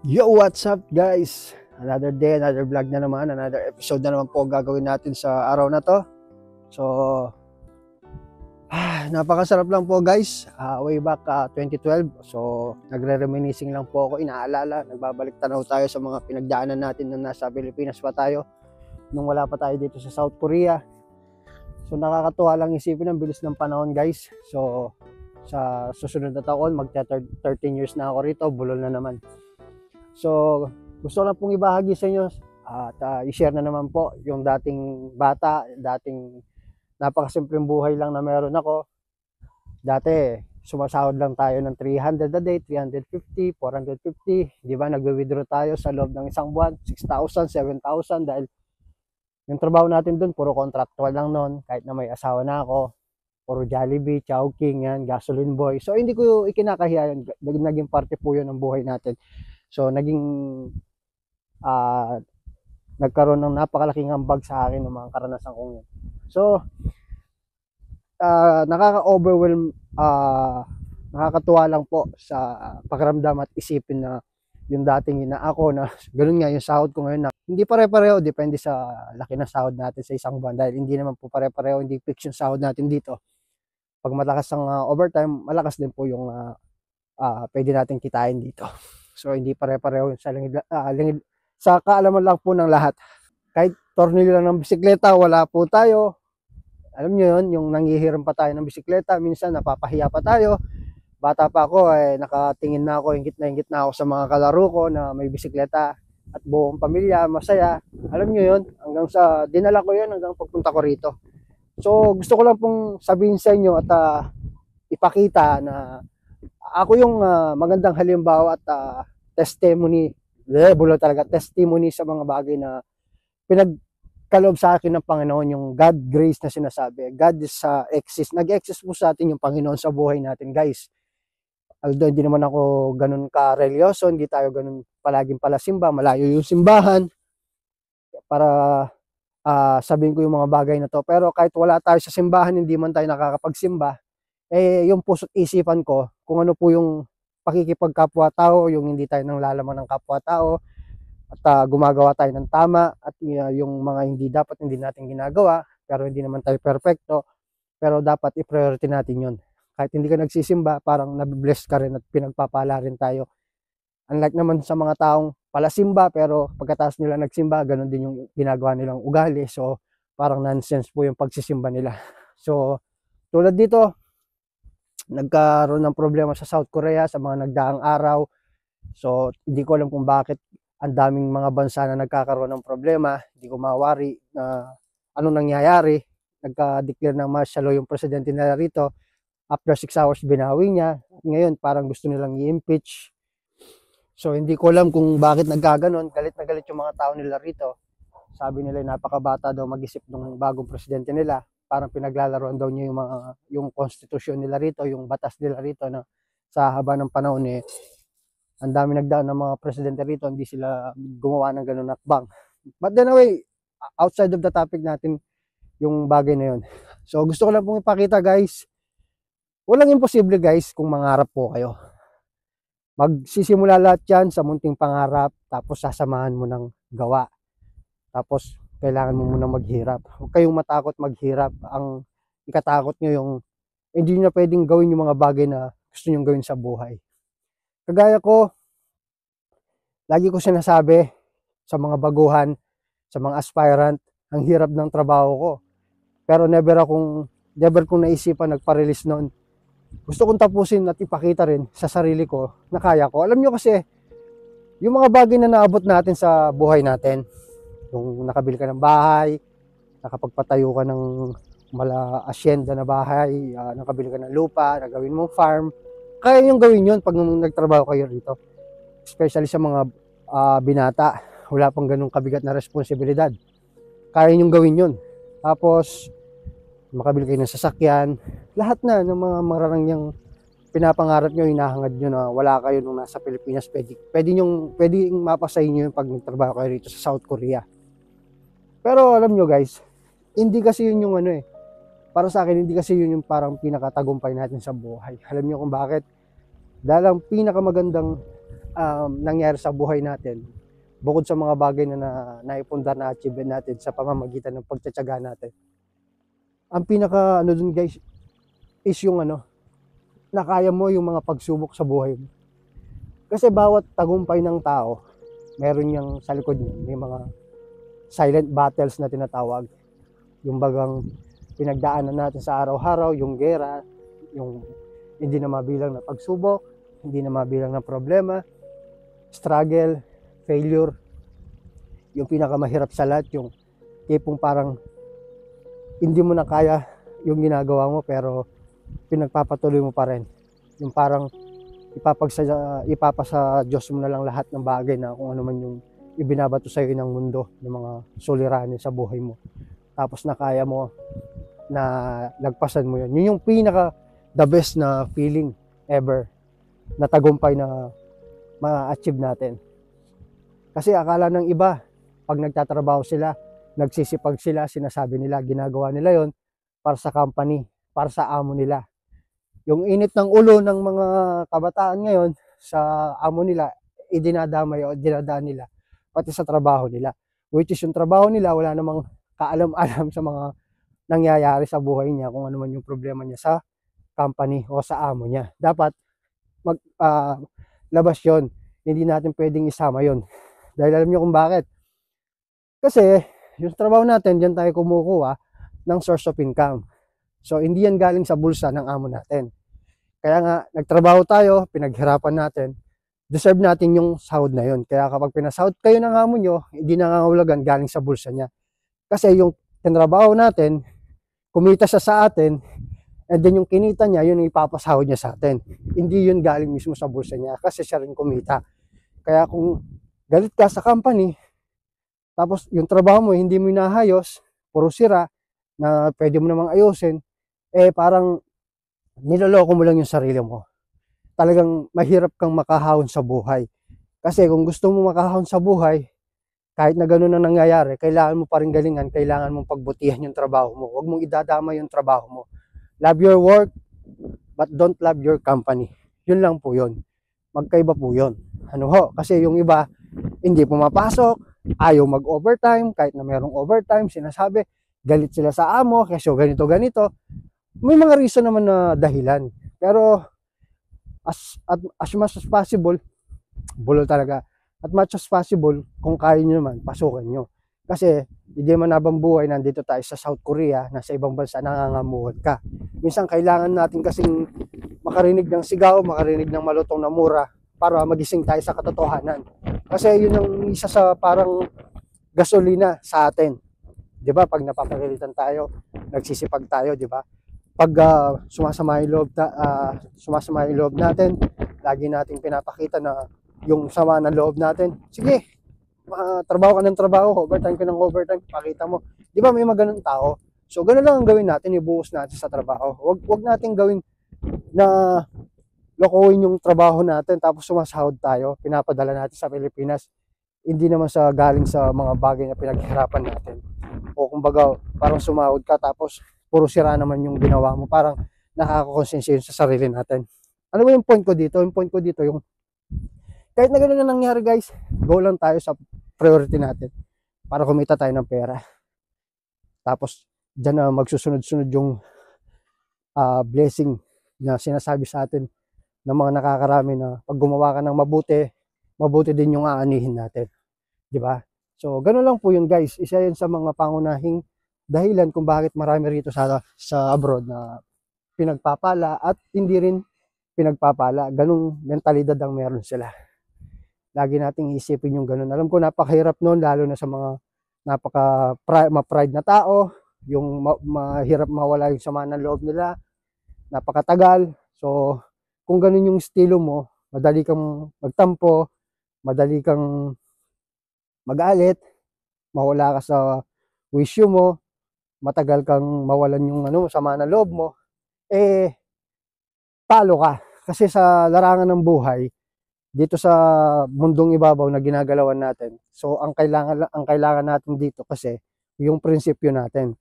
Yo, what's up guys? Another day, another vlog na naman, another episode na naman po gagawin natin sa araw na to. So, napakasarap lang po guys. Way back 2012, so nagre-reminiscing lang po ako, inaalala, nagbabalik tanaw tayo sa mga pinagdaanan natin nung nasa Pilipinas pa tayo, nung wala pa tayo dito sa South Korea. So nakakatuwa lang isipin ang bilis ng panahon guys. So, sa susunod na taon, magta-13 years na ako rito, bulol na naman. So, gusto lang pong ibahagi sa inyo at i-share na naman po yung dating bata, dating napakasimpleng buhay lang na meron ako. Dati, sumasahod lang tayo ng 300 a day, 350, 450. Di ba? Nagwe-withdraw tayo sa loob ng isang buwan, 6,000, 7,000 dahil yung trabaho natin dun, puro contractual lang nun. Kahit na may asawa na ako, puro Jollibee, Chowking, yan, gasoline boy. So, hindi ko ikinakahiya yun. Naging parte po yun ng buhay natin. So, nagkaroon ng napakalaking ambag sa akin ng mga karanasan kong yun. So, nakaka-overwhelm, nakakatuwa lang po sa pakiramdam at isipin na yung dating ina ako na ganoon nga yung sahod ko ngayon na hindi pare-pareho, depende sa laki ng sahod natin sa isang buwan dahil hindi naman po pare-pareho, hindi fix yung sahod natin dito. Pag malakas ang overtime, malakas din po yung pwede natin kitain dito. So hindi pare-pareho sa sa kaalaman lang po ng lahat. Kahit tornilyo lang ng bisikleta, wala po tayo. Alam nyo yun, yung nangihiram pa tayo ng bisikleta, minsan napapahiya pa tayo. Bata pa ako, nakatingin na ako, ingit na ako sa mga kalaro ko na may bisikleta at buong pamilya, masaya. Alam nyo yun, hanggang sa dinala ko yun hanggang pagpunta ko rito. So gusto ko lang pong sabihin sa inyo at ipakita na ako yung magandang halimbawa at testimony sa mga bagay na pinagkaloob sa akin ng Panginoon, yung God grace na sinasabi. God is exist. Nag-exist po sa atin yung Panginoon sa buhay natin, guys. Although hindi naman ako ganun ka-religyoso, hindi tayo ganun palaging palasimba, malayo yung simbahan para sabihin ko yung mga bagay na to. Pero kahit wala tayo sa simbahan, hindi man tayo nakakapagsimba, yung puso't isipan ko, kung ano po yung pakikipagkapwa-tao, yung hindi tayo nang lalaman ng kapwa-tao, at gumagawa tayo ng tama, at yung mga hindi natin ginagawa, pero hindi naman tayo perfecto, pero dapat i-priority natin yun. Kahit hindi ka nagsisimba, parang nabibless ka rin at pinagpapala rin tayo. Unlike naman sa mga taong palasimba, pero pagkatapos nila nagsimba, ganun din yung ginagawa nilang ugali. So, parang nonsense po yung pagsisimba nila. So, tulad dito, nagkaroon ng problema sa South Korea sa mga nagdaang araw. So, hindi ko alam kung bakit ang daming mga bansa na nagkakaroon ng problema. Hindi ko mawari na anong nangyayari. Nagka-declare ng martial law yung presidente nila rito. After 6 hours, binawi niya. Ngayon, parang gusto nilang i-impeach. So, hindi ko alam kung bakit nagkaganon. Galit na galit yung mga tao nila rito. Sabi nila, napakabata daw mag-isip ng bagong presidente nila. Parang pinaglalaroan daw niya yung konstitusyon nila rito, yung batas nila rito na sa haba ng panahon ang dami nagdaan ng mga presidente rito, hindi sila gumawa ng ganun nakbang. But then anyway, outside of the topic natin yung bagay na yun. So gusto ko lang pong ipakita guys, walang imposible guys kung mangarap po kayo. Magsisimula lahat yan sa munting pangarap, tapos sasamahan mo ng gawa. Tapos kailangan mo munang maghirap. Huwag kayong matakot maghirap. Ang ikatakot nyo yung hindi nyo na pwedeng gawin yung mga bagay na gusto nyo gawin sa buhay. Kagaya ko, lagi ko sinasabi sa mga baguhan, sa mga aspirant, ang hirap ng trabaho ko. Pero never kong naisipan nagpa-release noon. Gusto kong tapusin at ipakita rin sa sarili ko na kaya ko. Alam nyo kasi, yung mga bagay na naabot natin sa buhay natin, yung nakabili ka ng bahay, nakapagpatayo ka ng asyenda na bahay, nakabili ka ng lupa, nagawin mong farm, kaya nyo gawin yun pag nagtrabaho kayo rito. Especially sa mga binata, wala pang ganung kabigat na responsibilidad. Kaya nyo gawin yun. Tapos, makabili kayo ng sasakyan, lahat na ng mga mararangyang pinapangarap nyo, hinahangad nyo na wala kayo nung nasa Pilipinas, pwede mapasa inyo yung pag nagtrabaho kayo rito sa South Korea. Pero alam nyo guys, hindi kasi yun yung para sa akin, hindi kasi yun yung parang pinakatagumpay natin sa buhay. Alam nyo kung bakit? Dahil ang pinakamagandang nangyari sa buhay natin, bukod sa mga bagay naipundar na achievement natin sa pamamagitan ng pagtitiyaga natin, ang pinaka ano dun guys is yung nakaya mo yung mga pagsubok sa buhay mo. Kasi bawat tagumpay ng tao, meron niyang sa likod niya, may mga silent battles na tinatawag. Yung bagang pinagdaanan natin sa araw-araw, yung gera, yung hindi na mabilang na pagsubok, hindi na mabilang na problema, struggle, failure. Yung pinakamahirap sa lahat, yung tipong parang hindi mo na kaya yung ginagawa mo pero pinagpapatuloy mo pa rin. Yung parang ipapasa Diyos mo na lang lahat ng bagay na kung ano man yung ibinabato sa iyo ng mundo, ng mga suliranin sa buhay mo. Tapos nakaya mo na lagpasan mo yun. Yun yung pinaka the best na feeling ever na tagumpay na ma-achieve natin. Kasi akala ng iba, pag nagtatrabaho sila, nagsisipag sila, sinasabi nila, ginagawa nila yon para sa company, para sa amo nila. Yung init ng ulo ng mga kabataan ngayon sa amo nila, idinadamay o dinadaan nila pati sa trabaho nila. Which is yung trabaho nila, wala namang kaalam-alam sa mga nangyayari sa buhay niya, kung ano man yung problema niya sa company o sa amo niya. Dapat labas yon. Hindi natin pwedeng isama yon. Dahil alam niyo kung bakit. Kasi yung trabaho natin, diyan tayo kumukuha ng source of income. So hindi yan galing sa bulsa ng amo natin. Kaya nga, nagtrabaho tayo, pinaghirapan natin, deserve natin yung sahod na yun. Kaya kapag pinasahod kayo ng amo nyo, hindi nangangahulugan galing sa bulsa niya. Kasi yung tinrabaho natin, kumita siya sa atin, and then yung kinita niya, yun yung ipapasahod niya sa atin. Hindi yun galing mismo sa bulsa niya, kasi siya rin kumita. Kaya kung galit ka sa company, tapos yung trabaho mo, hindi mo inahayos, puro sira, na pwede mo namang ayusin, parang niloloko mo lang yung sarili mo. Talagang mahirap kang makahawon sa buhay. Kasi kung gusto mo makahawon sa buhay, kahit na gano'n ang nangyayari, kailangan mo pa rin galingan, kailangan mong pagbutihan yung trabaho mo. Huwag mong idadama yung trabaho mo. Love your work, but don't love your company. Yun lang po yun. Magkaiba po yun. Ano ho? Kasi yung iba, hindi pumapasok, ayaw mag-overtime, kahit na merong overtime, sinasabi, galit sila sa amo, kasi ganito. May mga reason naman na dahilan. Pero as much as possible, bulol talaga. At much as possible, kung kaya nyo naman, pasukan nyo. Kasi hindi man habang buhay, nandito tayo sa South Korea, nasa ibang bansa, nangangamuhot ka. Minsan kailangan natin kasing makarinig ng sigaw, makarinig ng malutong na mura para magising tayo sa katotohanan. Kasi yun ang isa sa parang gasolina sa atin. 'Di ba? Pag napapagalitan tayo, nagsisipag tayo, 'di ba? Pag sumasama yung loob natin, lagi nating pinapakita na yung sama ng loob natin. Sige, trabaho ka ng trabaho, overtime ka ng overtime, pakita mo. Di ba may mga ganun tao? So, ganun lang ang gawin natin, ibuhos natin sa trabaho. Wag natin gawin na lokohin yung trabaho natin, tapos sumasahod tayo, pinapadala natin sa Pilipinas. Hindi naman sa galing sa mga bagay na pinaghirapan natin. O kumbaga, parang sumahod ka, tapos puro sira naman yung ginawa mo. Parang nakakakonsensya yun sa sarili natin. Ano ba yung point ko dito? Yung point ko dito, yung kahit na ganun na nangyari guys, go lang tayo sa priority natin para kumita tayo ng pera. Tapos, dyan na magsusunod-sunod yung blessing na sinasabi sa atin ng mga nakakarami na pag gumawa ka ng mabuti din yung aanihin natin. Diba? So, ganun lang po yun guys. Isa yun sa mga pangunahing dahilan kung bakit marami rito sa abroad na pinagpapala at hindi rin pinagpapala. Ganung mentalidad ang meron sila. Lagi nating isipin yung ganun. Alam ko napakahirap noon, lalo na sa mga ma-pride na tao, yung mahirap mawala yung sama ng loob nila, napakatagal. So, kung ganun yung estilo mo, madali kang magtampo, madali kang magalit, mawala ka sa wisyo mo, matagal kang mawalan yung sama ng loob mo, talo ka. Kasi sa larangan ng buhay, dito sa mundong ibabaw na ginagalawan natin, so ang kailangan natin dito kasi yung prinsipyo natin,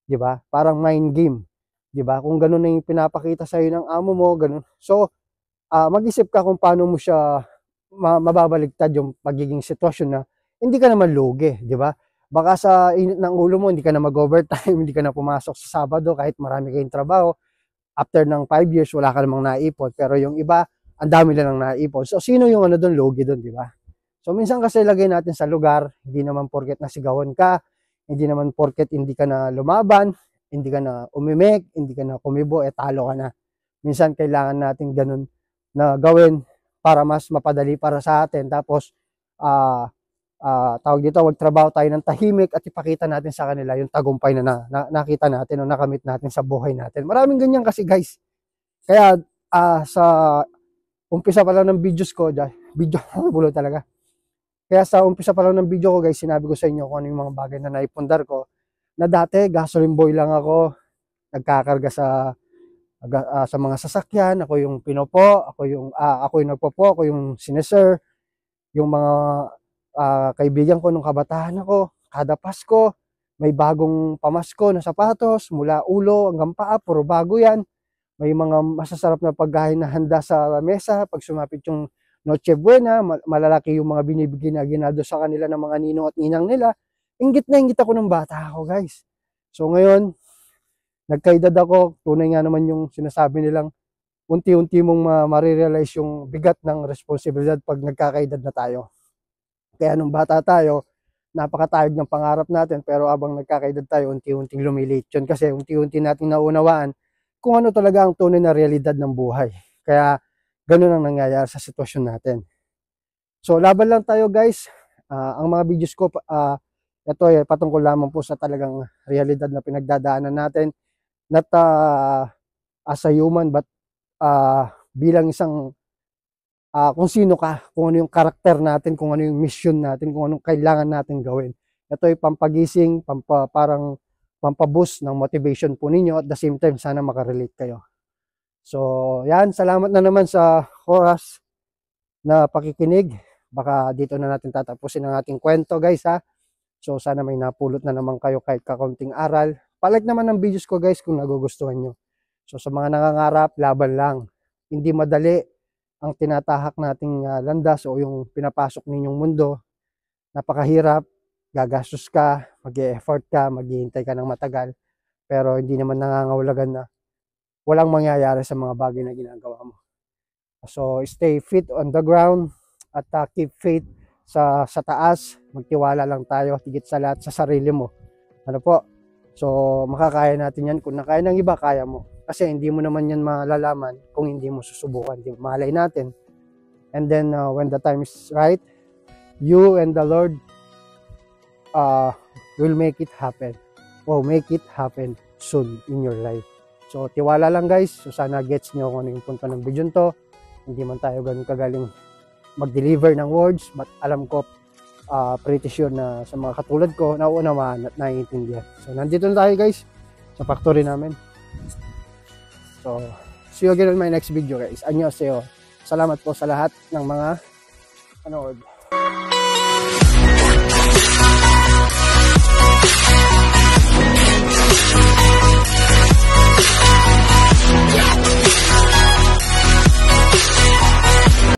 'di ba? Parang mind game, 'di ba? Kung ganun na yung pinapakita sa iyo ng amo mo, ganun. So, mag-isip ka kung paano mo siya mababaligtad yung pagiging sitwasyon na hindi ka naman lugi, di ba? Baka sa init ng ulo mo, hindi ka na mag-overtime, hindi ka na pumasok sa Sabado kahit marami kayong trabaho. After ng 5 years, wala ka namang naipon. Pero yung iba, ang dami lang naipon. So, sino yung ano doon, lugi doon, di ba? So, minsan kasi lagay natin sa lugar, hindi naman porket nasigawan ka, hindi naman porket hindi ka na lumaban, hindi ka na umimik, hindi ka na kumibo, talo ka na. Minsan kailangan natin ganun na gawin para mas mapadali para sa atin. Tapos, tawag dito, trabaho tayo ng tahimik at ipakita natin sa kanila yung tagumpay na nakita natin o nakamit natin sa buhay natin. Maraming ganyan kasi guys. Kaya sa umpisa pa lang ng videos ko, video bulo talaga. Kaya sa umpisa pa lang ng video ko guys, sinabi ko sa inyo kung ano yung mga bagay na naipundar ko. Na dati, gasoline boy lang ako, nagkakarga sa mga sasakyan, ako yung pinopo, ako yung nagpopo, ako yung sineser, yung mga kaibigan ko nung kabataan ako, kada Pasko, may bagong pamasko na sapatos, mula ulo hanggang paa, puro bago yan. May mga masasarap na pagkain na handa sa mesa, pag sumapit yung Noche Buena, malalaki yung mga binibigay na ginado sa kanila ng mga ninong at ninang nila. Inggit na inggit ako ng bata ako guys. So ngayon, nagkaedad ako, tunay nga naman yung sinasabi nilang unti-unti mong marirealize yung bigat ng responsibilidad pag nagkakaedad na tayo. Kaya nung bata tayo, napakatayog ng pangarap natin, pero abang nagkakaedad tayo, unti-unting lumiliit yun kasi unti-unti natin naunawaan kung ano talaga ang tunay na realidad ng buhay. Kaya ganun ang nangyayari sa sitwasyon natin. So laban lang tayo guys. Ang mga videos ko, ito ay patungkol lamang po sa talagang realidad na pinagdadaanan natin. Not as a human, but bilang isang kung sino ka, kung ano yung karakter natin, kung ano yung mission natin, kung anong kailangan natin gawin. Ito ay pampagising, parang pampaboost ng motivation po ninyo, at the same time sana makarelate kayo. So yan, salamat na naman sa oras na pakikinig. Baka dito na natin tatapusin ang ating kwento guys ha. So sana may napulot na naman kayo kahit kakaunting aral. Palike naman ng videos ko guys kung nagugustuhan nyo. So sa mga nangangarap, laban lang. Hindi madali ang tinatahak nating landas o yung pinapasok ninyong mundo. Napakahirap, gagastos ka, mag-e-effort ka, maghihintay ka ng matagal. Pero hindi naman nangangahulugan na walang mangyayari sa mga bagay na ginagawa mo. So stay fit on the ground at keep faith sa taas. Magtiwala lang tayo, higit sa lahat sa sarili mo. Ano po? So makakaya natin yan. Kung nakaya ng iba, kaya mo. Kasi hindi mo naman yan malalaman kung hindi mo susubukan. Malay natin. And then when the time is right, you and the Lord will make it happen. O make it happen soon in your life. So tiwala lang guys. So sana gets nyo kung ano yung punto ng video to. Hindi man tayo ganun kagaling mag-deliver ng words, but alam ko pretty sure na sa mga katulad ko nauunawaan at naiintindihan. So nandito na tayo guys sa factory namin. So see you again on my next video guys. Annyeonghaseyo. Salamat po sa lahat ng mga panood.